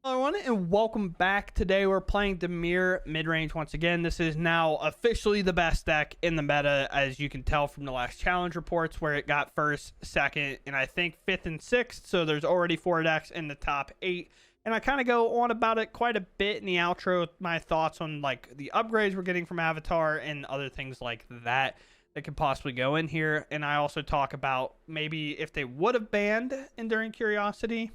Hello everyone and welcome back. Today we're playing Dimir mid-range once again. This is now officially the best deck in the meta, as you can tell from the last challenge reports where it got first, second, and I think fifth and sixth. So there's already 4 decks in the top 8. And I kind of go on about it quite a bit in the outro with my thoughts on like the upgrades we're getting from Avatar and other things like that could possibly go in here. And I also talk about maybe if they would have banned Enduring Curiosity.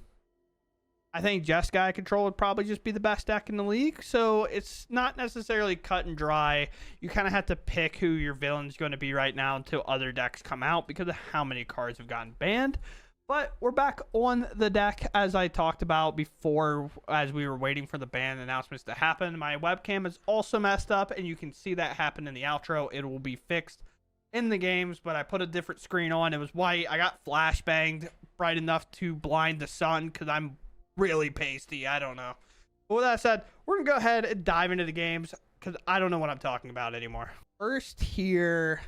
I think Jeskai Control would probably just be the best deck in the league. So it's not necessarily cut and dry. You kind of have to pick who your villain's going to be right now until other decks come out because of how many cards have gotten banned. But we're back on the deck as I talked about before, as we were waiting for the ban announcements to happen. My webcam is also messed up, and you can see that happen in the outro. It will be fixed in the games, but I put a different screen on. It was white. I got flashbanged bright enough to blind the sun because I'm really pasty. I don't know. But with that said, we're gonna go ahead and dive into the games because I don't know what I'm talking about anymore. First here,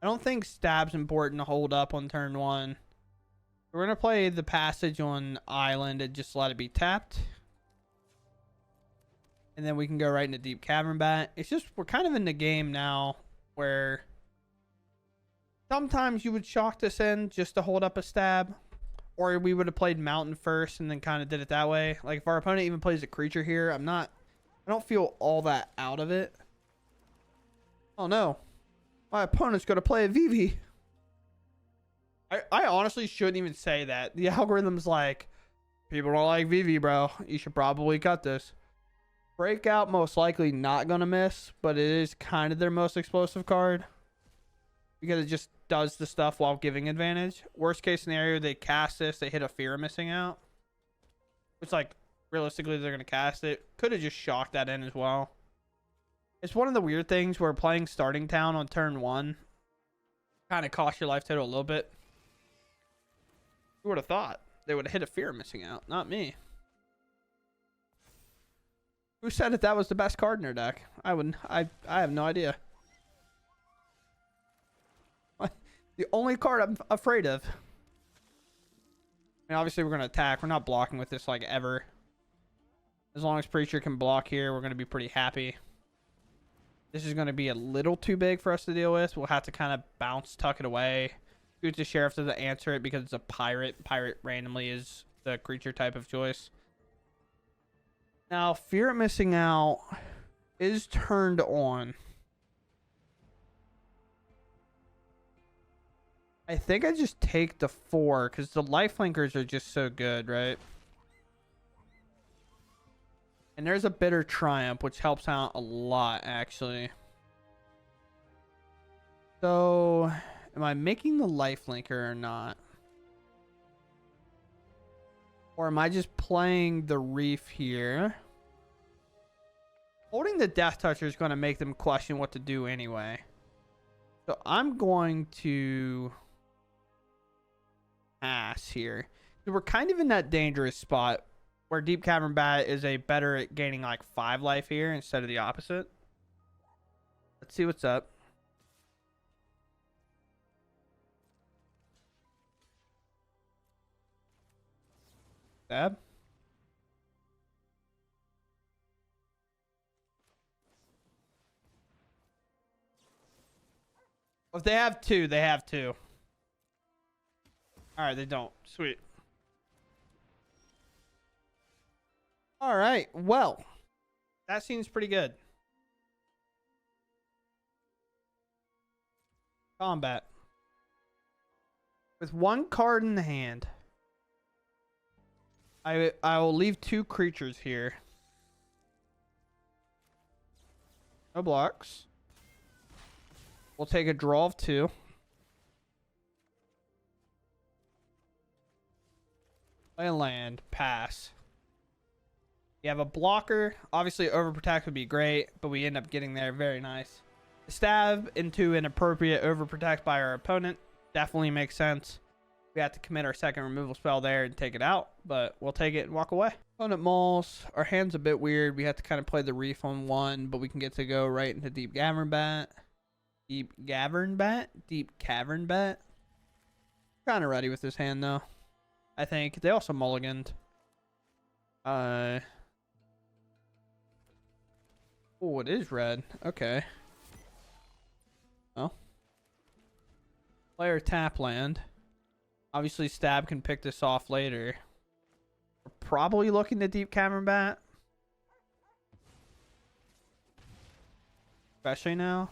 I don't think stab's important to hold up on turn 1. We're gonna play the passage on island and just let it be tapped, and then we can go right into deep cavern bat. It's just we're kind of in the game now where sometimes you would shock this in just to hold up a stab. Or we would have played mountain first and then kind of did it that way. Like if our opponent even plays a creature here, I don't feel all that out of it. Oh no, my opponent's going to play a VV. I honestly shouldn't even say that. The algorithm's like, people don't like VV, bro. You should probably cut this. Breakout most likely not going to miss, but it is kind of their most explosive card. Because it just does the stuff while giving advantage. Worst case scenario, they cast this, they hit a fear of missing out. It's like, realistically, they're going to cast it. Could have just shocked that in as well. It's one of the weird things where playing Starting Town on turn 1 kind of costs your life total a little bit. Who would have thought they would have hit a fear of missing out? Not me. Who said that was the best card in their deck? I have no idea. The only card I'm afraid of. I mean, obviously, we're going to attack. We're not blocking with this, like, ever. As long as Preacher can block here, we're going to be pretty happy. This is going to be a little too big for us to deal with. We'll have to kind of bounce, tuck it away. Shoot the Sheriff doesn't answer it because it's a pirate. Pirate randomly is the creature type of choice. Now, Fear of Missing Out is turned on. I think I just take the 4 because the lifelinkers are just so good, right? And there's a Bitter Triumph, which helps out a lot, actually. So, am I making the lifelinker or not? Or am I just playing the Reef here? Holding the Death Toucher is going to make them question what to do anyway. So, I'm going to pass here. So we're kind of in that dangerous spot where Deep Cavern Bat is a better at gaining like 5 life here instead of the opposite. Let's see what's up. Stab. If they have 2, they have 2. All right, they don't. Sweet. All right, well, that seems pretty good. Combat. With 1 card in the hand, I will leave 2 creatures here. No blocks. We'll take a draw of 2. Play a land. Pass. You have a blocker. Obviously, Overprotect would be great, but we end up getting there. Very nice. Stab into an appropriate Overprotect by our opponent. Definitely makes sense. We have to commit our second removal spell there and take it out, but we'll take it and walk away. Opponent mauls. Our hand's a bit weird. We have to kind of play the Reef on 1, but we can get to go right into Deep Cavern Bat. Deep Cavern Bat? Deep Cavern Bat? Kind of ready with this hand, though. I think. They also mulliganed. Oh, it is red. Okay. Oh. Player tap land. Obviously, Stab can pick this off later. We're probably looking to deep cavern bat. Especially now.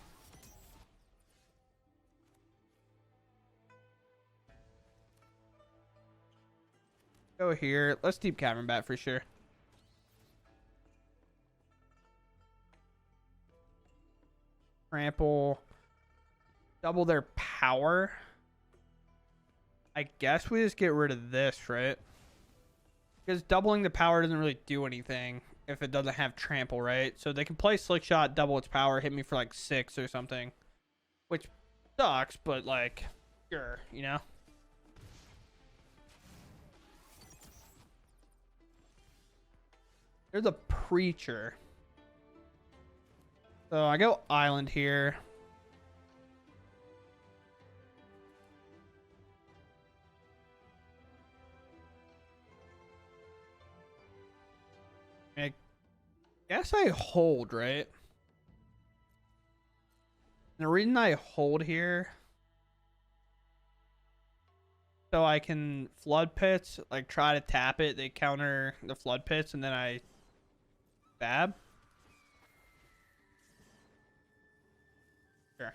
Go here. Let's deep cavern bat for sure. Trample. Double their power. I guess we just get rid of this, right? Because doubling the power doesn't really do anything if it doesn't have trample, right? So they can play slick shot, double its power, hit me for like 6 or something. Which sucks, but like, sure, you know? There's a preacher. So I go island here. I guess I hold, right? And the reason I hold here, so I can flood pits, like try to tap it, they counter the flood pits, and then I stab. Sure.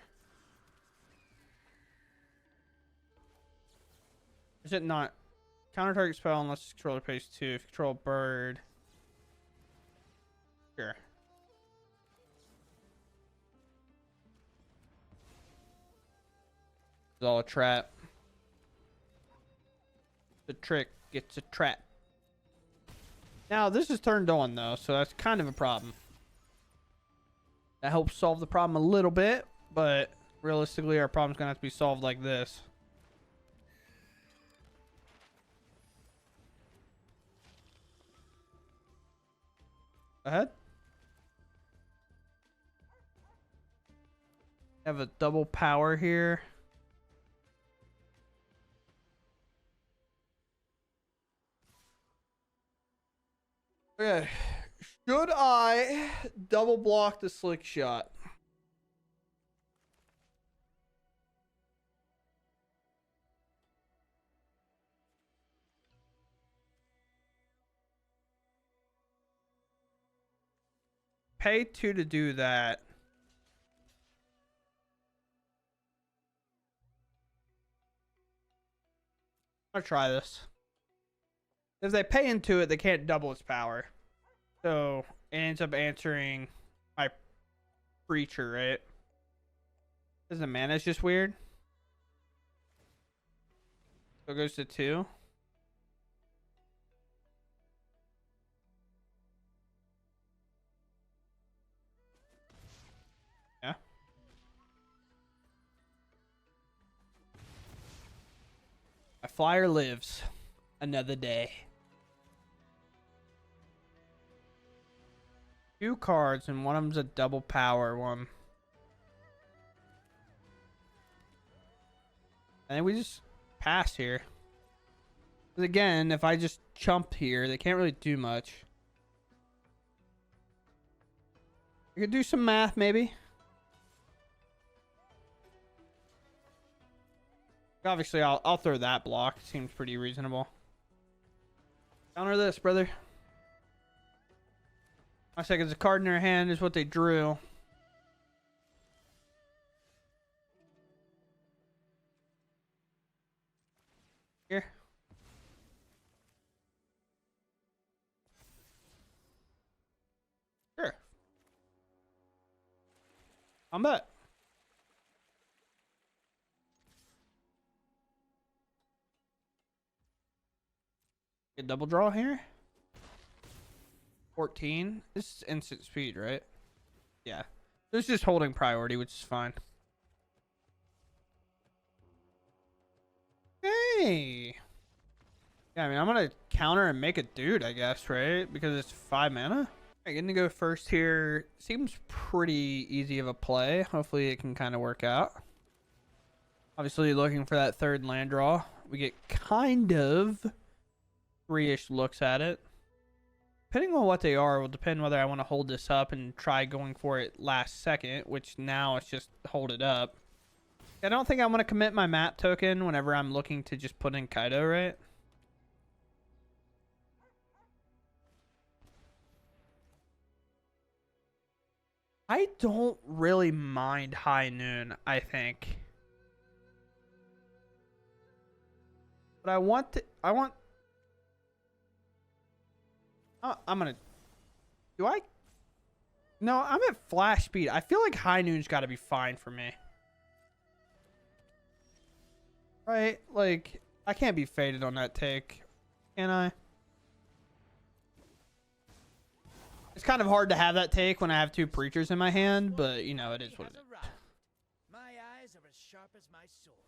Is it not counter target spell unless controller pays 2? If you control a bird. Sure. It's all a trap. The trick gets a trap. Now this is turned on though, so that's kind of a problem. That helps solve the problem a little bit, but realistically our problem's gonna have to be solved like this. Go ahead. Have a double power here. Okay. Should I double block the slick shot? Pay 2 to do that. I'll try this. If they pay into it, they can't double its power. So it ends up answering my preacher, right? Because the mana is just weird. So it goes to 2. Yeah. My flyer lives another day. 2 cards, and one of them's a double power one. I think we just pass here. Because again, if I just chump here, they can't really do much. I could do some math, maybe. Obviously, I'll throw that block. Seems pretty reasonable. Counter this, brother. My seconds, a card in their hand is what they drew. Here. Sure. Combat. Get double draw here. 14. This is instant speed, right? Yeah. This is just holding priority, which is fine. Hey. Yeah, I mean, I'm gonna counter and make a dude, I guess, right? Because it's 5 mana. Alright, getting to go first here. Seems pretty easy of a play. Hopefully it can kind of work out. Obviously looking for that third land draw. We get kind of 3-ish looks at it. depending on what they are, will depend whether I want to hold this up and try going for it last second, which now it's just hold it up. I don't think I want to commit my map token whenever I'm looking to just put in Kaido, right? I don't really mind high noon, I think. But I'm gonna, no, I'm at flash speed. I feel like high noon's got to be fine for me. Right? Like, I can't be faded on that take, can I? It's kind of hard to have that take when I have two preachers in my hand, but, you know, it is what it is. My eyes are as sharp as my sword.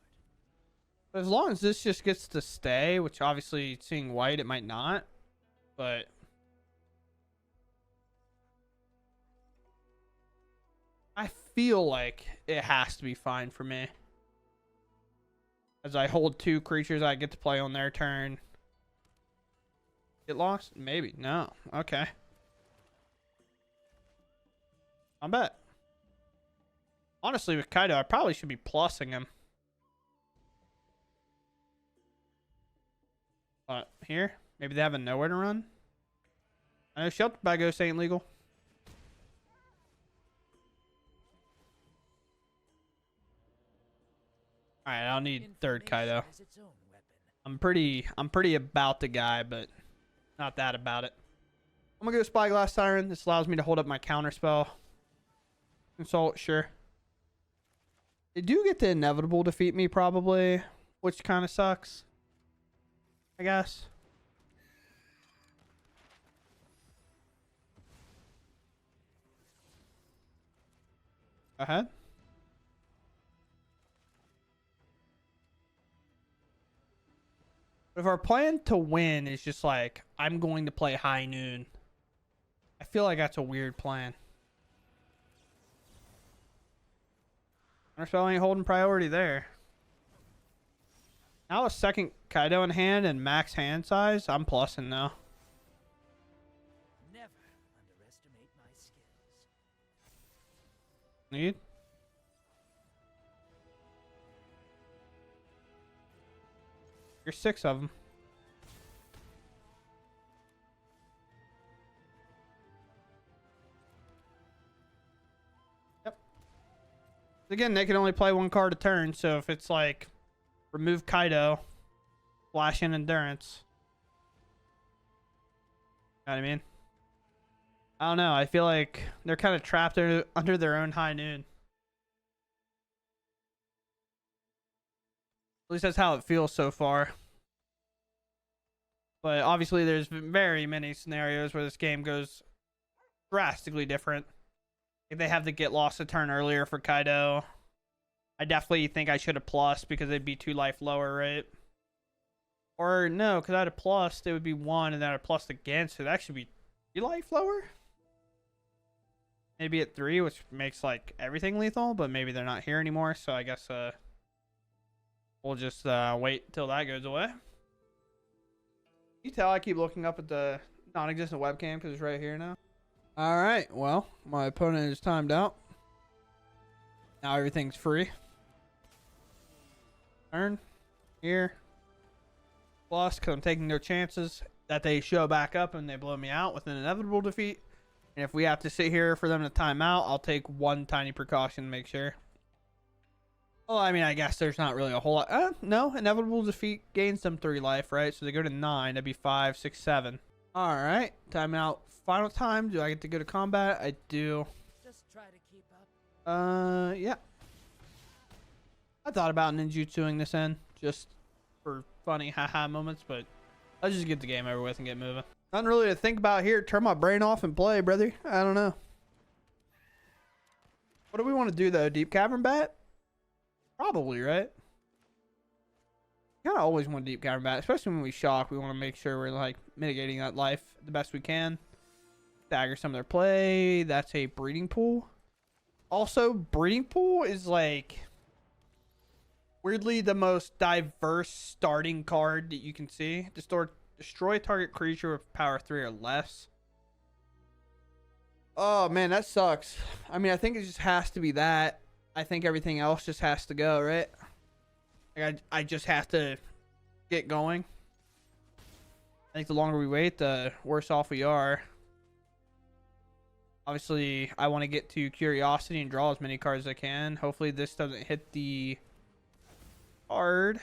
But as long as this just gets to stay, which obviously seeing white, it might not, but I feel like it has to be fine for me. As I hold two creatures I get to play on their turn. Get lost? Maybe. No. Okay. I bet. Honestly, with Kaido, I probably should be plussing him. But here, maybe they have a nowhere to run. I know Shelter by Ghost ain't legal. All right, I'll need third Kaido. I'm pretty about the guy, but not that about it. I'm gonna go Spyglass Siren. This allows me to hold up my counter spell. Consult, sure. They do get the inevitable defeat me probably, which kind of sucks, I guess. Go ahead. If our plan to win is just like, I'm going to play high noon, I feel like that's a weird plan. Counterspell ain't holding priority there. Now a second Kaido in hand and max hand size, I'm plussing now. Never underestimate my skills. Need? You're 6 of them. Yep. Again, they can only play one card a turn, so if it's like remove Kaido, flash in endurance. You know what I mean? I don't know. I feel like they're kind of trapped under their own high noon. At least that's how it feels so far. But obviously there's very many scenarios where this game goes drastically different. If they have to get lost a turn earlier for Kaido, I definitely think I should have plussed because they'd be 2 life lower, right? Or no, because I'd have plussed, it would be 1, and then I'd plussed again, so that should be 3 life lower? Maybe at 3, which makes like everything lethal, but maybe they're not here anymore, so I guess we'll just wait till that goes away. You tell I keep looking up at the non-existent webcam because it's right here now. All right, well, my opponent is timed out. Now everything's free. Turn here. Plus, because I'm taking their chances that they show back up and they blow me out with an inevitable defeat. And if we have to sit here for them to time out, I'll take one tiny precaution to make sure. Well, I mean, I guess there's not really a whole lot. No, inevitable defeat gains them 3 life, right? So they go to 9. That'd be 5, 6, 7. All right, time out. Final time. Do I get to go to combat? I do. Just try to keep up. Yeah. I thought about ninjutsuing this in just for funny haha moments, but let's just get the game over with and get moving. Nothing really to think about here. Turn my brain off and play, brother. I don't know. What do we want to do though? Deep Cavern bat? Probably, right? Kind of always want deep cavern bat, especially when we shock. We want to make sure we're like mitigating that life the best we can. Stagger some of their play. That's a breeding pool. Also, breeding pool is like weirdly the most diverse starting card that you can see. Destroy target creature with power 3 or less. Oh man, that sucks. I mean, I think it just has to be that. I think everything else just has to go, right? Like I just have to get going. I think the longer we wait, the worse off we are. Obviously, I want to get to Curiosity and draw as many cards as I can. Hopefully, this doesn't hit the card.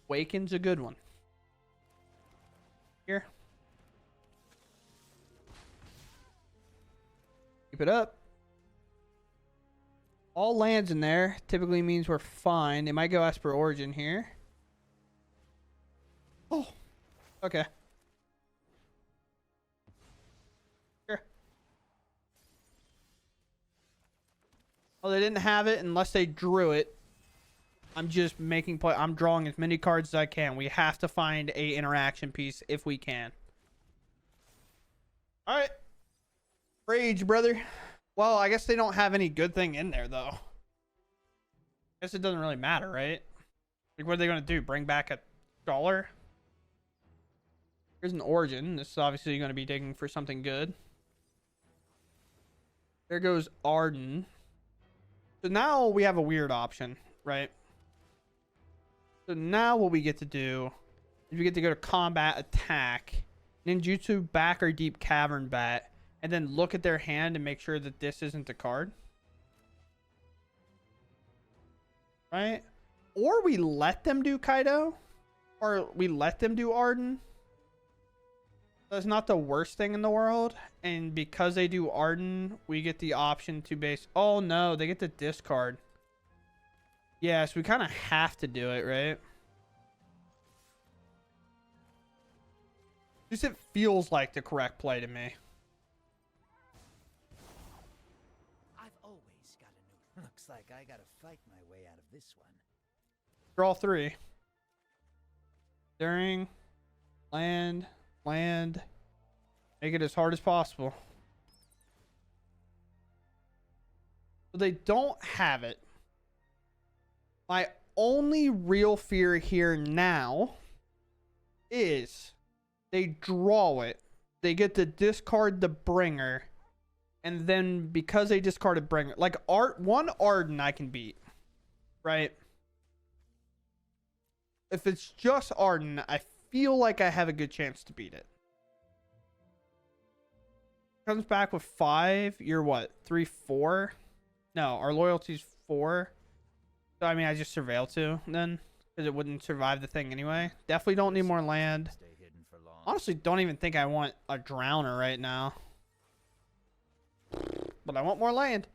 Waken's a good one. Here. Keep it up. All lands in there typically means we're fine. It might go Esper Origin here. Oh, okay. Sure. Well, they didn't have it unless they drew it. I'm just making play. I'm drawing as many cards as I can. We have to find a interaction piece if we can. All right. Rage, brother. Well, I guess they don't have any good thing in there, though. I guess it doesn't really matter, right? Like, what are they going to do? Bring back a Scholar? Here's an Origin. This is obviously going to be digging for something good. There goes Arden. So now we have a weird option, right? So now what we get to do is we get to go to combat, attack, ninjutsu, back or deep cavern bat, and then look at their hand and make sure that this isn't a card. Right? Or we let them do Kaido, or we let them do Arden. That's not the worst thing in the world. And because they do Arden, we get the option to base... Oh, no. They get to discard. Yeah, so we kind of have to do it, right? At least it feels like the correct play to me. I've always got a new. Looks like I gotta fight my way out of this one. Draw 3. During. Land. Make it as hard as possible. So they don't have it. My only real fear here now is they draw it. They get to discard the bringer. And then because they discarded bringer, like one Arden I can beat. Right? If it's just Arden, I feel like I have a good chance to beat it. Comes back with 5. You're what? 3, 4? No, our loyalty's 4. So, I mean, I just surveil 2 then. Because it wouldn't survive the thing anyway. Definitely don't need more land. Honestly, don't even think I want a Drowner right now. But I want more land.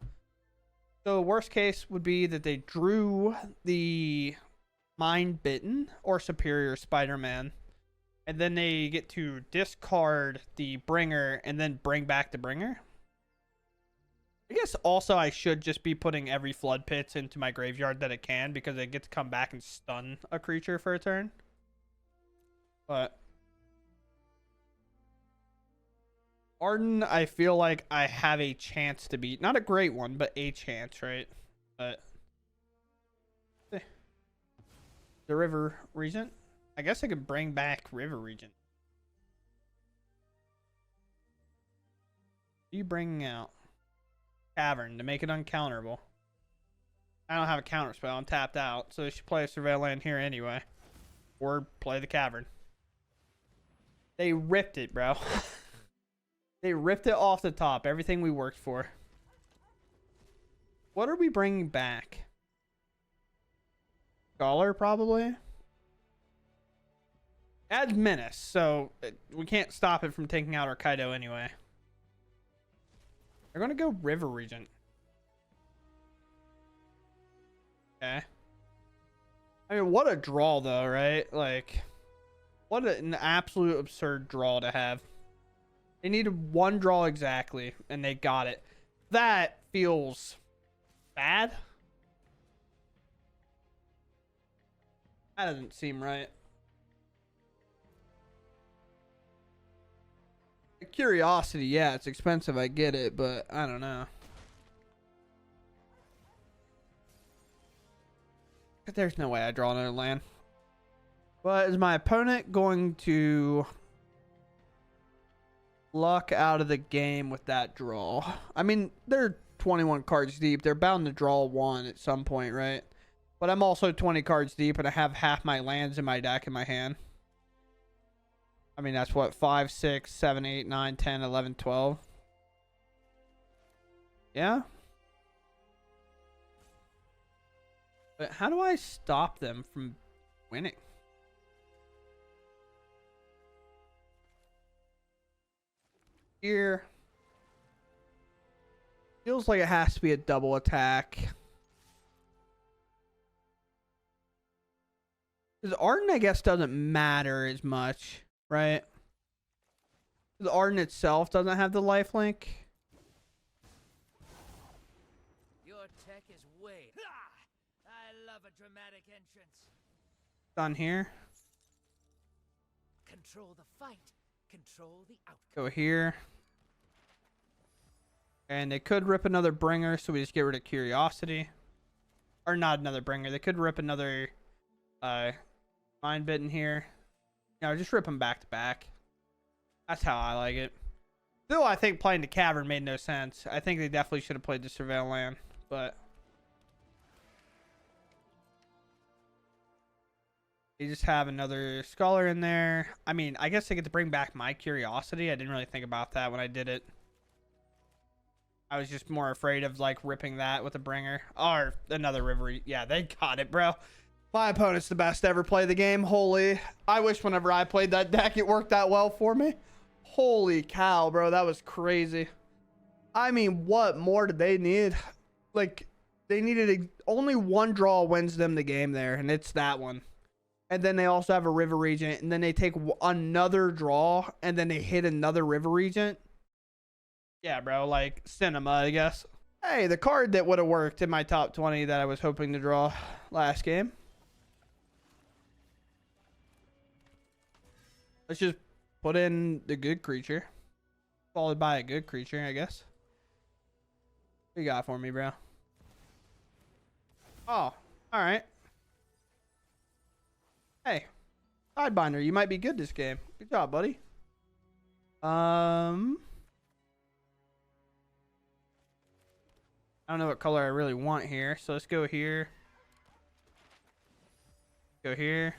So, worst case would be that they drew the Mind Bitten or Superior Spider-Man. And then they get to discard the bringer and then bring back the bringer. I guess also I should just be putting every Flood Pits into my graveyard that it can, because I get to come back and stun a creature for a turn. But Arden, I feel like I have a chance to beat. Not a great one, but a chance, right? But the River Regent. I guess I could bring back River Regent. What are you bringing out? Cavern to make it uncounterable. I don't have a counter spell. I'm tapped out. So they should play a Surveil land here anyway. Or play the Cavern. They ripped it, bro. They ripped it off the top. Everything we worked for. What are we bringing back? Scholar, probably? Adds Menace, so we can't stop it from taking out our Kaido anyway. They're going to go River Regent. Okay. I mean, what a draw, though, right? Like, what an absolute absurd draw to have. They needed one draw exactly, and they got it. That feels bad. That doesn't seem right. Curiosity, yeah, it's expensive, I get it, but I don't know. There's no way I draw another land. But is my opponent going to luck out of the game with that draw. I mean, they're 21 cards deep. They're bound to draw one at some point, right? But I'm also 20 cards deep, and I have half my lands in my deck in my hand. I mean, that's what, 5, 6, 7, 8, 9, 10, 11, 12. Yeah. But how do I stop them from winning? Here. Feels like it has to be a double attack. Because Arden, I guess, doesn't matter as much, right? The Arden itself doesn't have the lifelink. Your tech is way. I love a dramatic entrance. Done here. Control the fight. Control the outcome. Go here. And they could rip another bringer, so we just get rid of curiosity. Or not another bringer. They could rip another mind bitten here. No, just rip them back to back. That's how I like it. Still, I think playing the cavern made no sense. I think they definitely should have played the surveil land, but they just have another scholar in there. I mean, I guess they get to bring back my curiosity. I didn't really think about that when I did it. I was just more afraid of like ripping that with a bringer or another river. Yeah, they got it, bro. My opponent's the best to ever play the game. Holy, I wish whenever I played that deck it worked that well for me. Holy cow, bro, that was crazy. I mean, what more did they need? Like, they needed only one draw wins them the game there, and it's that one. And then they also have a river regent, and then they take another draw, and then they hit another river regent. Yeah, bro, like cinema, I guess. Hey, the card that would have worked in my top 20 that I was hoping to draw last game. Let's just put in the good creature, followed by a good creature, I guess. What you got for me, bro? Oh, all right. Hey, Sidebinder, you might be good this game. Good job, buddy. I don't know what color I really want here, so let's go here. Go here.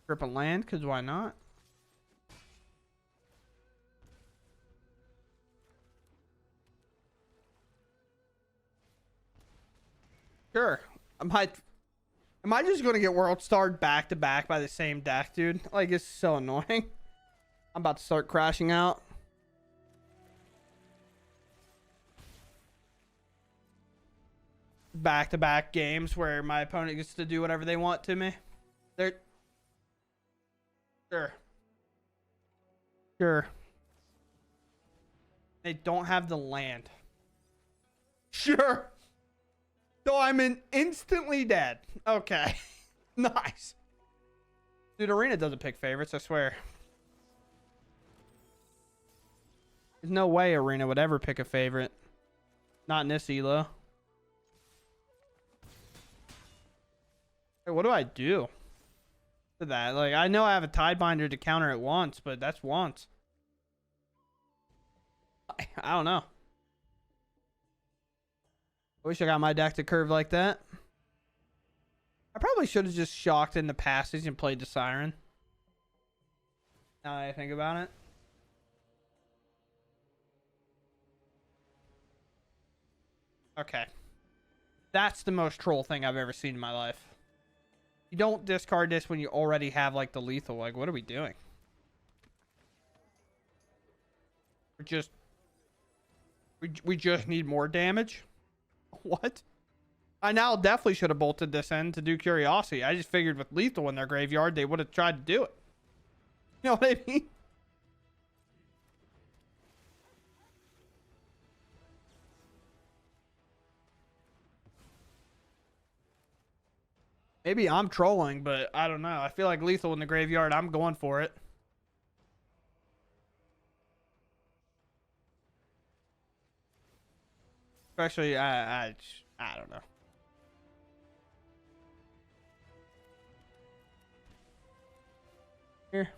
Rip a land, because why not? Sure. Am I just going to get World Starred back to back by the same deck, dude? Like, it's so annoying. I'm about to start crashing out. Back-to-back games where my opponent gets to do whatever they want to me. They're... Sure. They don't have the land. Sure. So I'm instantly dead. Okay. Nice. Dude, Arena doesn't pick favorites, I swear. There's no way Arena would ever pick a favorite. Not in this elo. Hey, what do I do to that? Like, I know I have a Tidebinder to counter it once, but that's once. I don't know. I wish I got my deck to curve like that. I probably should have just shocked in the passage and played the Siren. Now that I think about it. Okay. That's the most troll thing I've ever seen in my life. You don't discard this when you already have, like, the lethal. Like, what are we doing? We just need more damage? What? I now definitely should have bolted this in to do curiosity. I just figured with lethal in their graveyard, they would have tried to do it. You know what I mean? Maybe I'm trolling, but I don't know. I feel like lethal in the graveyard, I'm going for it. Especially, I don't know. Here.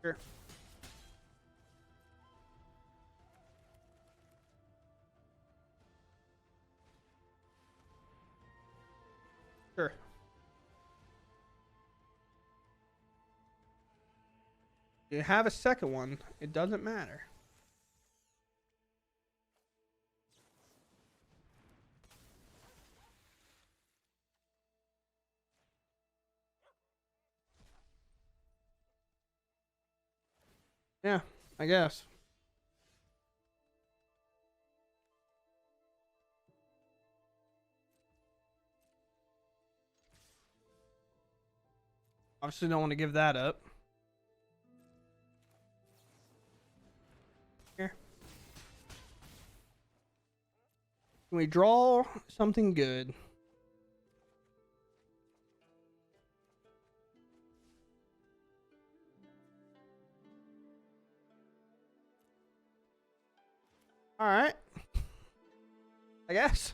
Sure. Sure. You have a second one, it doesn't matter. Yeah, I guess. Obviously don't want to give that up. Here. Can we draw something good? All right. I guess.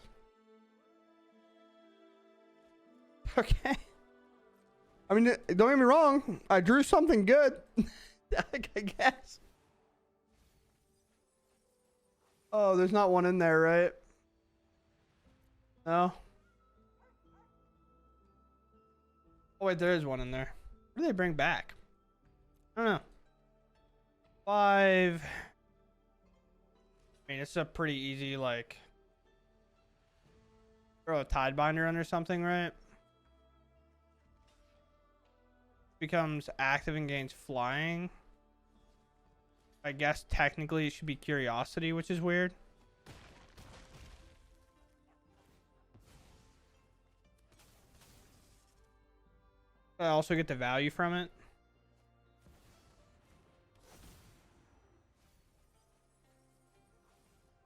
Okay. I mean, don't get me wrong. I drew something good. I guess. Oh, there's not one in there, right? No. Oh, wait, there is one in there. What do they bring back? I don't know. 5. I mean, it's a pretty easy, like, throw a tide binder under something, right? Becomes active and gains flying. I guess technically it should be curiosity, which is weird. I also get the value from it.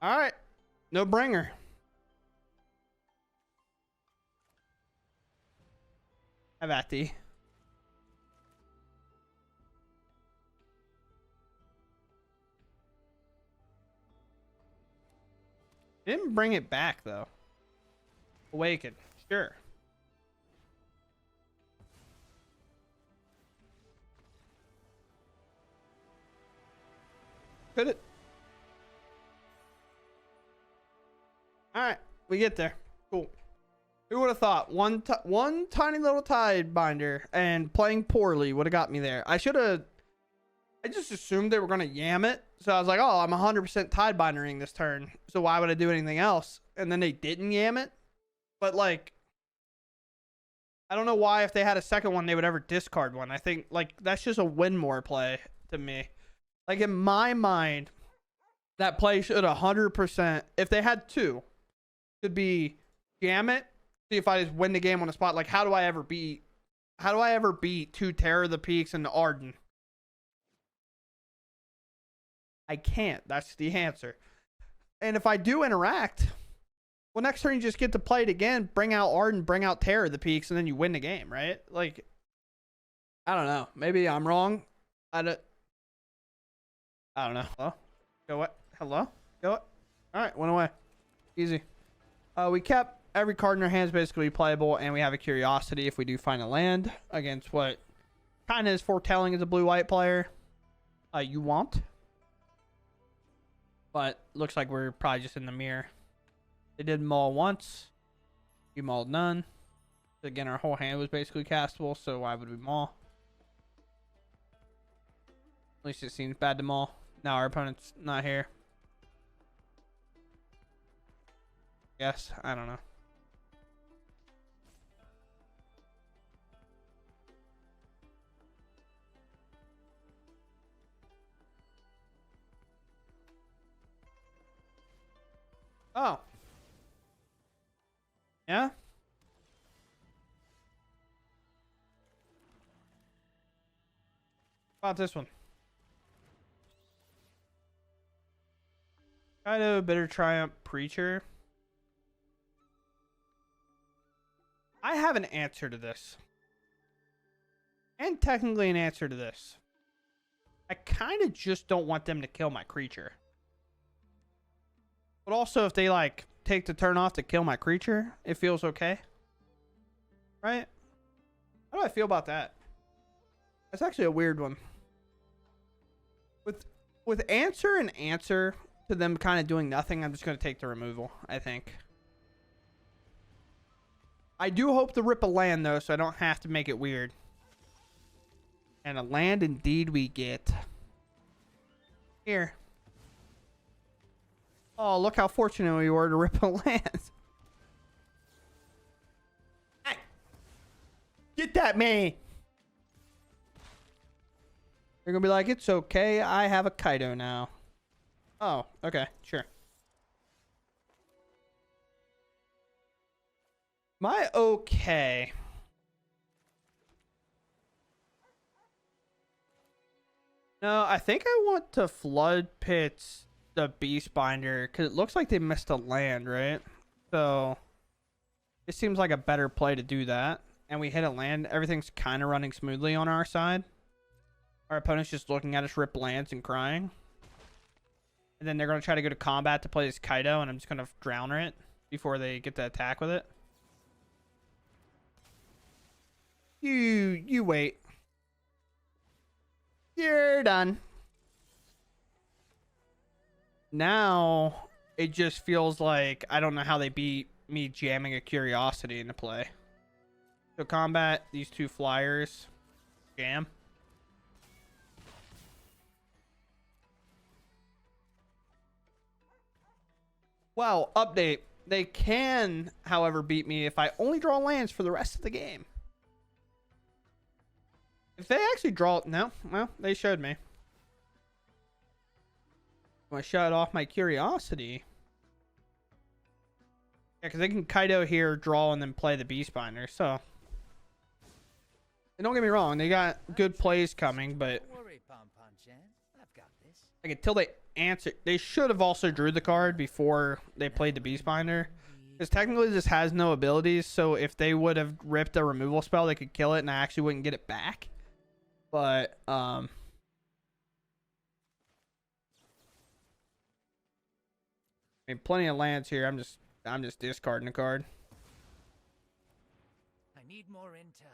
All right, no bringer. Have at thee. Didn't bring it back though. Awaken, sure. Could it? All right, we get there. Cool. Who would have thought one tiny little tide binder and playing poorly would have got me there? I just assumed they were going to yam it. So I was like, oh, I'm 100% tide bindering this turn. So why would I do anything else? And then they didn't yam it. But like, I don't know why if they had a second one, they would ever discard one. I think like that's just a win more play to me. Like in my mind, that play should 100%, if they had two, should be jam it. See if I just win the game on the spot. Like how do I ever beat 2 Terror of the Peaks and Arden? I can't. That's the answer. And if I do interact, well, next turn you just get to play it again, bring out Arden, bring out Terror of the Peaks, and then you win the game, right? Like, I don't know. Maybe I'm wrong. I don't know. Hello? Go what? Hello? Go what? All right, went away. Easy. We kept every card in our hands basically playable, and we have a curiosity if we do find a land against what kind of is foretelling as a blue-white player. You want. But looks like we're probably just in the mirror. They did maul once. We mauled none. Again, our whole hand was basically castable, so why would we maul? At least it seems bad to maul. Now our opponent's not here. Yes, I don't know. Oh. Yeah? How about this one? Kind of a Bitter Triumph Preacher. I have an answer to this. And technically an answer to this. I kind of just don't want them to kill my creature. But also, if they, like, take the turn off to kill my creature, it feels okay. Right? How do I feel about that? That's actually a weird one. With answer and answer to them kind of doing nothing, I'm just going to take the removal, I think. I do hope to rip a land, though, so I don't have to make it weird. And a land indeed we get. Here. Oh, look how fortunate we were to rip a land. Hey! Get that man! They're gonna be like, it's okay, I have a Kaido now. Oh, okay, sure. Am I okay? No, I think I want to flood pits the Beast Binder because it looks like they missed a land, right? So it seems like a better play to do that. And we hit a land. Everything's kind of running smoothly on our side. Our opponent's just looking at us rip lands and crying. And then they're going to try to go to combat to play this Kaido, and I'm just going to drown it before they get to attack with it. You wait. You're done. Now, it just feels like I don't know how they beat me jamming a Curiosity into play. So combat these two flyers. Jam. Well, update. They can, however, beat me if I only draw lands for the rest of the game. If they actually draw... No, well, they showed me. I shut off my Curiosity. Yeah, because they can Kaido here, draw, and then play the Beast Binder, so... And don't get me wrong, they got good plays coming, but... Don't worry, Pom-Pom-chan. I've got this. Like, until they answer... They should have also drew the card before they played the Beast Binder. Because technically this has no abilities, so if they would have ripped a removal spell, they could kill it, and I actually wouldn't get it back. But, I mean, plenty of lands here. I'm just discarding a card. I need more intel.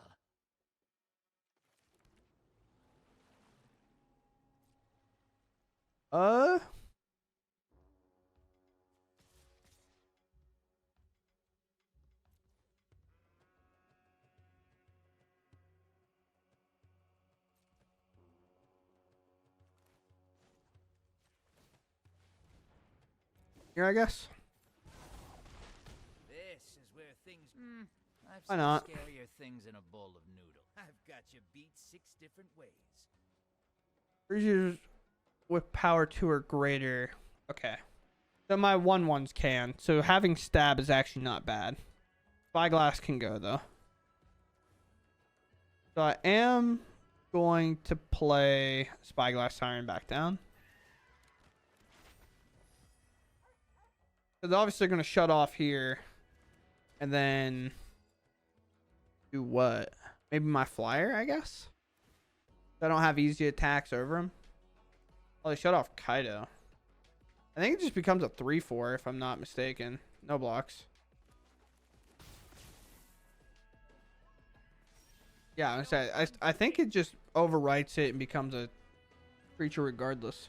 Here, I guess. This is where things. I've Why seen not? scarier things in a bowl of noodle. I've got you beat 6 different ways. Creatures with power 2 or greater. Okay. So my 1/1s can. So having stab is actually not bad. Spyglass can go, though. So I am going to play Spyglass Siren back down. So they're obviously going to shut off here. And then... do what? Maybe my flyer, I guess? I don't have easy attacks over him. Oh, they shut off Kaido. I think it just becomes a 3/4 if I'm not mistaken. No blocks. Yeah, I think it just overwrites it and becomes a creature regardless.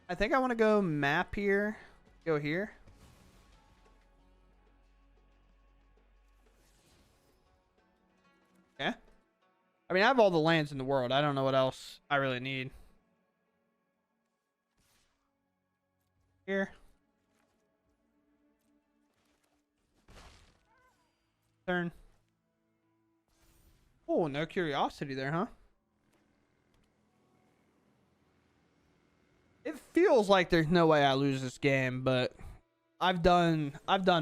I think I want to go map here. Go here. Yeah. I mean, I have all the lands in the world. I don't know what else I really need. Here. Turn. Oh, no Curiosity there, huh? It feels like there's no way I lose this game, but I've done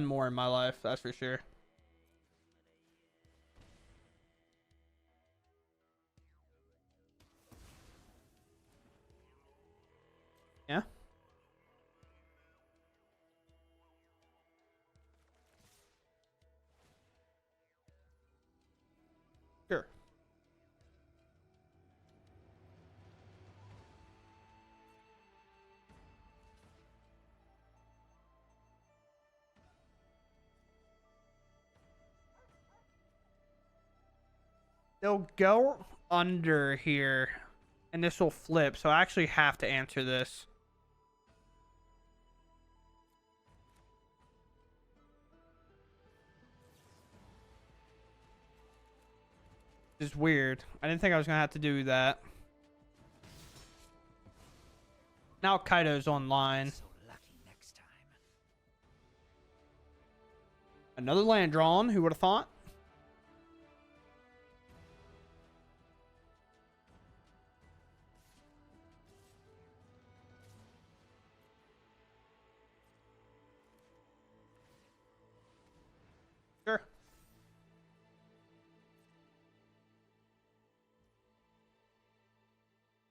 more in my life, that's for sure. Yeah. Sure. They'll go under here, and this will flip, so I actually have to answer this. This is weird. I didn't think I was gonna have to do that. Now Kaido's online. So lucky next time. Another land drawn. Who would have thought? Sure.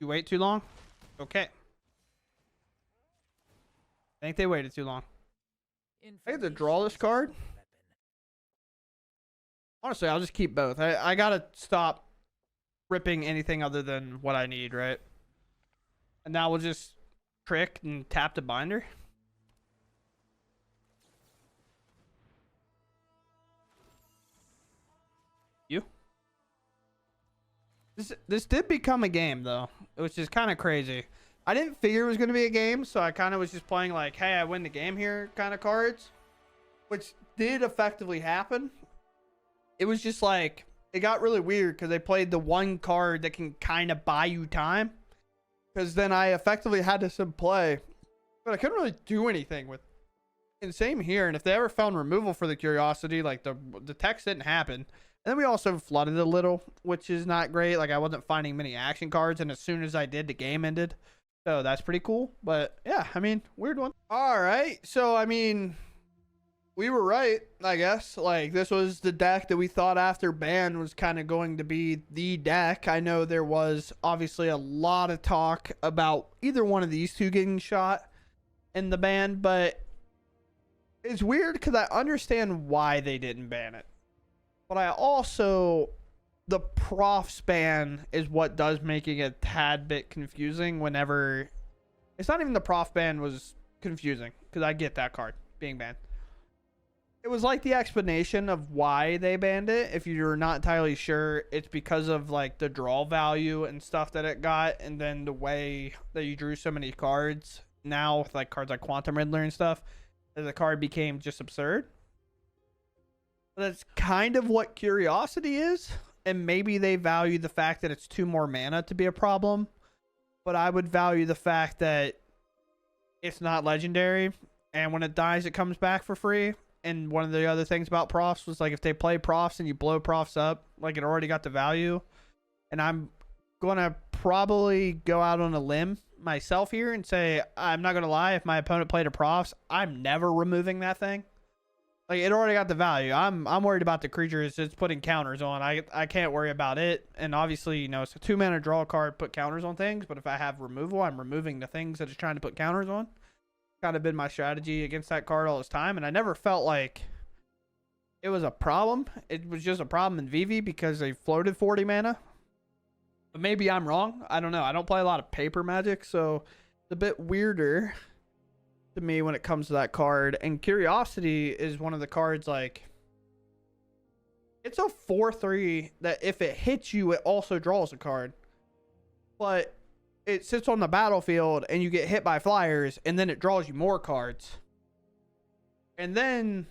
You wait too long? Okay. I think they waited too long. I get to draw this card. Honestly, I'll just keep both. I gotta stop ripping anything other than what I need, right? And now we'll just trick and tap the binder. You? This did become a game, though, which is kind of crazy. I didn't figure it was going to be a game, so I kind of was just playing like, hey, I win the game here kind of cards, which did effectively happen. It was just like, it got really weird because they played the one card that can kind of buy you time. Because then I effectively had to play, but I couldn't really do anything with. And same here. And if they ever found removal for the curiosity, like the text didn't happen. And then we also flooded a little, which is not great. Like I wasn't finding many action cards, and as soon as I did, the game ended. So that's pretty cool. But yeah, I mean, weird one. All right. So, I mean, we were right, I guess. Like, this was the deck that we thought after ban was kind of going to be the deck. I know there was obviously a lot of talk about either one of these two getting shot in the ban, but it's weird because I understand why they didn't ban it. But I also, the profs ban is what does make it a tad bit confusing whenever, it's not even the prof ban was confusing because I get that card being banned. It was like the explanation of why they banned it. If you're not entirely sure, it's because of like the draw value and stuff that it got, and then the way that you drew so many cards now with like cards like Quantum Riddler and stuff, that the card became just absurd. But that's kind of what Curiosity is, and maybe they value the fact that it's 2 more mana to be a problem, but I would value the fact that it's not legendary, and when it dies it comes back for free. And one of the other things about profs was like if they play profs and you blow profs up, like it already got the value. And I'm gonna probably go out on a limb myself here and say, I'm not gonna lie, if my opponent played a profs, I'm never removing that thing. Like it already got the value. I'm worried about the creatures it's putting counters on. I can't worry about it. And obviously, you know, it's a 2 mana draw card, put counters on things, but if I have removal, I'm removing the things that it's trying to put counters on. Kind of been my strategy against that card all this time, and I never felt like it was a problem. It was just a problem in VV because they floated 40 mana. But maybe I'm wrong. I don't know. I don't play a lot of paper Magic, so it's a bit weirder to me when it comes to that card. And Curiosity is one of the cards, like, it's a 4/3 that if it hits you, it also draws a card. But it sits on the battlefield and you get hit by flyers, and then it draws you more cards. And then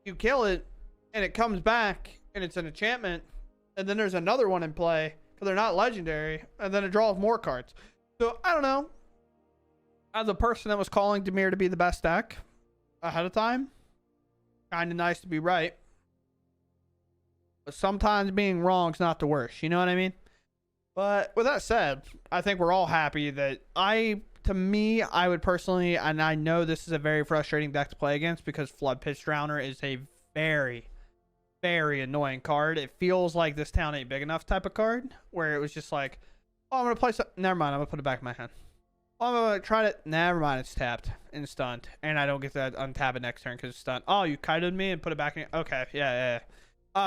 you kill it and it comes back and it's an enchantment, and then there's another one in play because they're not legendary, and then it draws more cards. So I don't know. As a person that was calling Dimir to be the best deck ahead of time, kind of nice to be right. But sometimes being wrong is not the worst. You know what I mean? But with that said, I think we're all happy that I would personally, and I know this is a very frustrating deck to play against because Flood Pitch Drowner is a very, very annoying card. It feels like this town ain't big enough type of card where it was just like, oh, I'm going to play some, never mind, I'm going to put it back in my hand. Oh, I'm going to try to, never mind, it's tapped and stunned. And I don't get to untap it next turn because it's stunned. Oh, you kited me and put it back in, okay, yeah.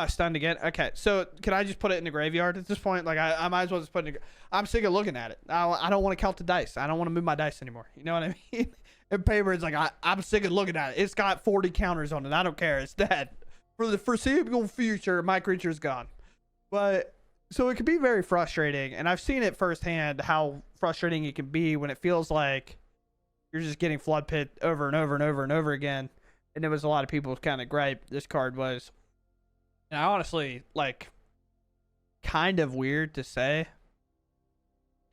Stunned again. Okay, so can I just put it in the graveyard at this point? Like, I might as well just put it in. I'm sick of looking at it. I don't want to count the dice. I don't want to move my dice anymore. You know what I mean? And paper is like, I'm sick of looking at it. It's got 40 counters on it. I don't care. It's dead. For the foreseeable future, my creature's gone. But So it can be very frustrating, and I've seen it firsthand how frustrating it can be when it feels like you're just getting flood pit over and over and over and over again. And it was a lot of people's kind of gripe this card was. And I honestly, like, kind of weird to say,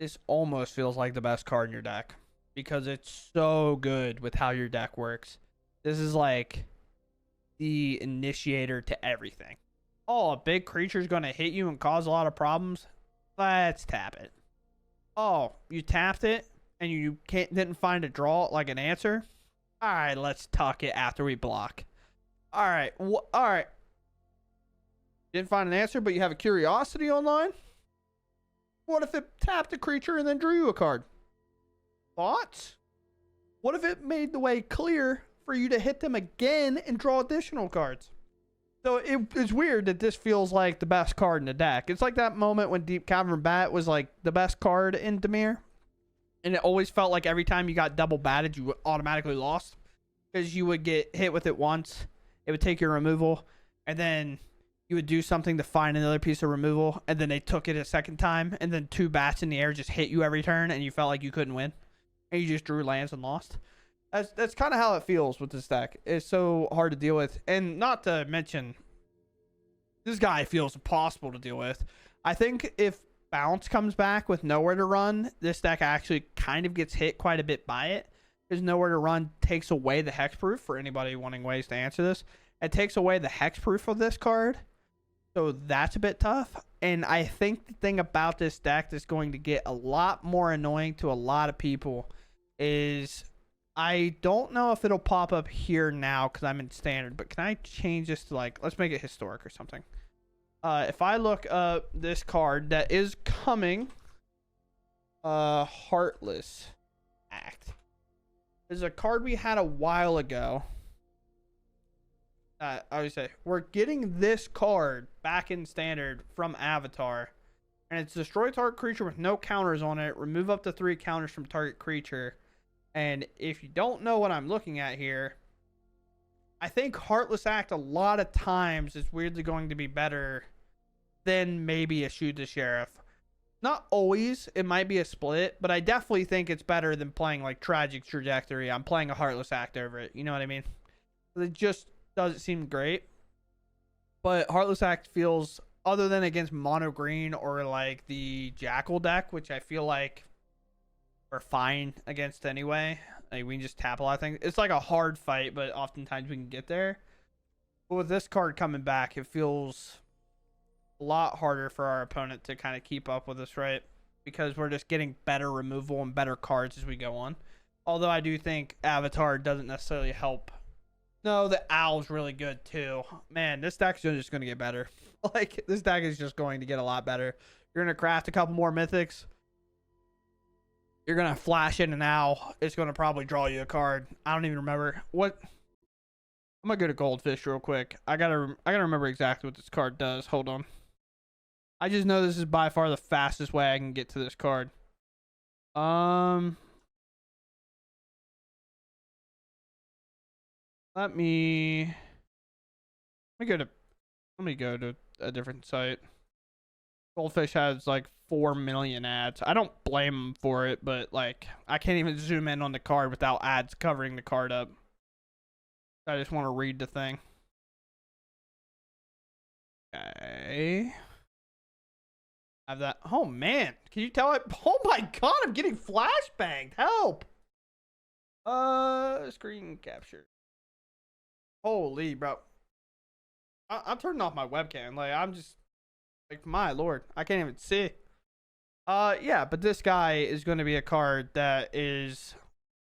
this almost feels like the best card in your deck because it's so good with how your deck works. This is like the initiator to everything. Oh, a big creature's going to hit you and cause a lot of problems. Let's tap it. Oh, you tapped it and you didn't find a draw, like an answer. All right, let's tuck it after we block. All right. All right. Didn't find an answer, but you have a curiosity online? What if it tapped a creature and then drew you a card? Thoughts? What if it made the way clear for you to hit them again and draw additional cards? So it's weird that this feels like the best card in the deck. It's like that moment when Deep Cavern Bat was like the best card in Dimir. And it always felt like every time you got double batted, you automatically lost. Because you would get hit with it once. It would take your removal. And then you would do something to find another piece of removal. And then they took it a second time. And then 2 bats in the air just hit you every turn. And you felt like you couldn't win. And you just drew lands and lost. That's kind of how it feels with this deck. It's so hard to deal with. And not to mention, this guy feels impossible to deal with. I think if Bounce comes back with Nowhere to Run, this deck actually kind of gets hit quite a bit by it. Because Nowhere to Run takes away the hexproof for anybody wanting ways to answer this. It takes away the hexproof of this card. So that's a bit tough. And I think the thing about this deck that's going to get a lot more annoying to a lot of people is, I don't know if it'll pop up here now because I'm in standard, but can I change this to, like, let's make it historic or something. If I look up this card that is coming, Heartless Act. There's a card we had a while ago. I would say we're getting this card back in standard from Avatar, and it's destroy target creature with no counters on it. Remove up to 3 counters from target creature. And if you don't know what I'm looking at here, I think Heartless Act a lot of times is weirdly going to be better than maybe a Shoot the Sheriff. Not always. It might be a split, but I definitely think it's better than playing like Tragic Trajectory. I'm playing a Heartless Act over it. You know what I mean? It just doesn't seem great. But Heartless Act feels, other than against mono green or like the Jackal deck, which I feel like we're fine against anyway. Like, we can just tap a lot of things. It's like a hard fight, but oftentimes we can get there. But with this card coming back, it feels a lot harder for our opponent to kind of keep up with us, right? Because we're just getting better removal and better cards as we go on. Although I do think Avatar doesn't necessarily help. No, the Owl's really good too. Man, this deck's just going to get better. Like, this deck is just going to get a lot better. You're going to craft a couple more mythics. You're going to flash in an Owl. It's going to probably draw you a card. I don't even remember. What? I'm going to go to Goldfish real quick. I gotta remember exactly what this card does. Hold on. I just know this is by far the fastest way I can get to this card. Let me go to a different site. Goldfish has like 4 million ads. I don't blame them for it, but like, I can't even zoom in on the card without ads covering the card up. I just want to read the thing. Okay. Have that. Oh man, can you tell it? Oh my god, I'm getting flashbanged. Help. Screen capture. Holy bro. I'm turning off my webcam. Like, I'm just like, my lord, I can't even see. Yeah, but this guy is going to be a card that is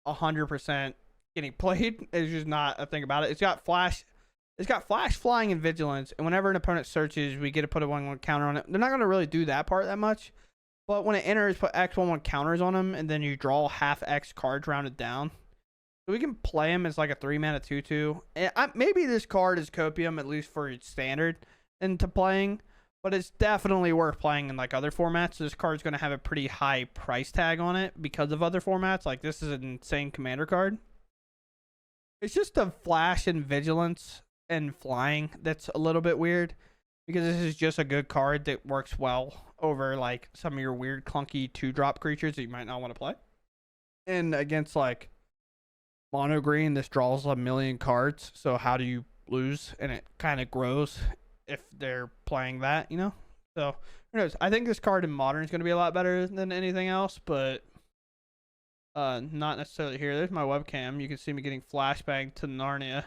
100% getting played. It's just not a thing about it. It's got flash, flying, and vigilance. And whenever an opponent searches, we get to put a 1/1 counter on it. They're not going to really do that part that much. But when it enters, put X 1/1 counters on them, and then you draw half X cards rounded down. So we can play him as like a 3-mana 2/2. And maybe this card is copium, at least for its standard, into playing. But it's definitely worth playing in like other formats. This card's going to have a pretty high price tag on it because of other formats. Like, this is an insane commander card. It's just a flash and vigilance and flying that's a little bit weird. because this is just a good card that works well over like some of your weird clunky 2-drop creatures that you might not want to play. And against like mono green, this draws a million cards. So how do you lose? And it kind of grows if they're playing that, you know? So who knows? I think this card in modern is going to be a lot better than anything else, but not necessarily here. There's my webcam. You can see me getting flashbang to Narnia.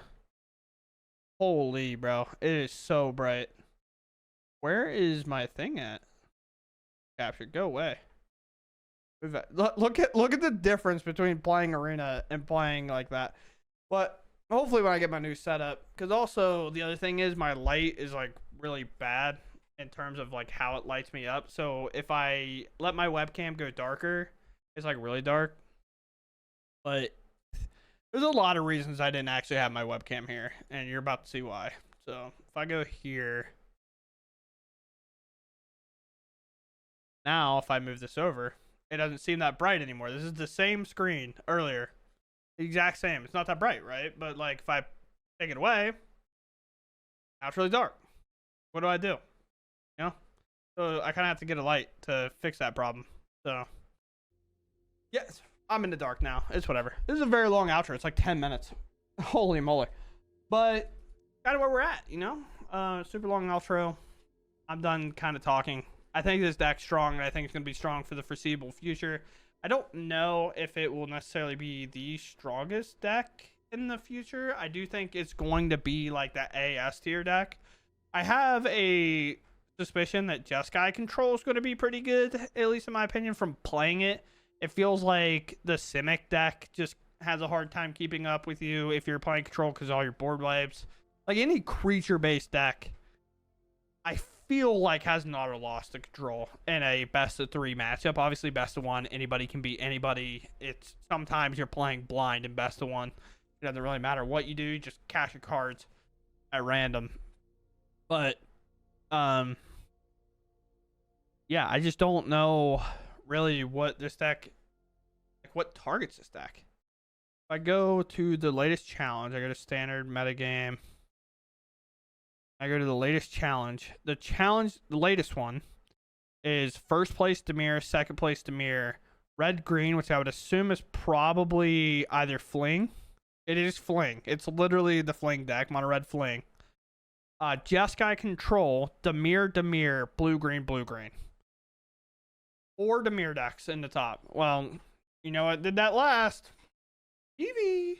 Holy bro, it is so bright. Where is my thing at? Capture, go away. Look at the difference between playing Arena and playing like that. But hopefully when I get my new setup, because also the other thing is my light is like really bad in terms of like how it lights me up. So if I let my webcam go darker, it's like really dark. But there's a lot of reasons I didn't actually have my webcam here, and you're about to see why. So if I go here, now if I move this over, it doesn't seem that bright anymore. This is the same screen earlier. The exact same. It's not that bright, right? But like if I take it away, now it's really dark. What do I do? You know? So I kind of have to get a light to fix that problem. So yes, I'm in the dark now. It's whatever. This is a very long outro. It's like 10 minutes. Holy moly. But kind of where we're at, you know? Super long outro. I'm done kind of talking. I think this deck's strong, and I think it's going to be strong for the foreseeable future. I don't know if it will necessarily be the strongest deck in the future. I do think it's going to be like that AS tier deck. I have a suspicion that Jeskai Control is going to be pretty good, at least in my opinion, from playing it. It feels like the Simic deck just has a hard time keeping up with you if you're playing Control because all your board wipes. Like any creature-based deck, I feel like has an auto loss to Control in a best of 3 matchup. Obviously, best of 1, anybody can beat anybody. It's sometimes you're playing blind in best of 1. It doesn't really matter what you do. You just cash your cards at random. But, yeah, I just don't know really what this deck, like what targets this deck. If I go to the latest challenge, I go to standard metagame. I go to the latest challenge. The latest one is first place Dimir, second place Dimir, red green, which I would assume is probably either Fling. It is Fling. It's literally the Fling deck, mono red Fling. Jeskai Control, Dimir, blue green. 4 Dimir decks in the top. Well, you know what did that last? Eevee.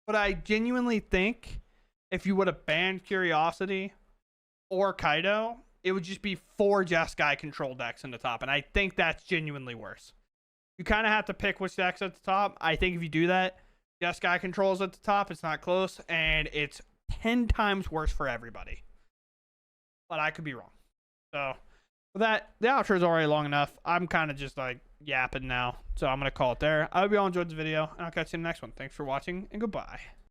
But I genuinely think if you would have banned Curiosity or Kaido, it would just be 4 Jeskai Control decks in the top. And I think that's genuinely worse. You kind of have to pick which deck's at the top. I think if you do that, Jeskai Control is at the top. It's not close. And it's 10 times worse for everybody. But I could be wrong. So, with that, the outro is already long enough. I'm kind of just like yapping now. So, I'm going to call it there. I hope you all enjoyed the video. And I'll catch you in the next one. Thanks for watching and goodbye.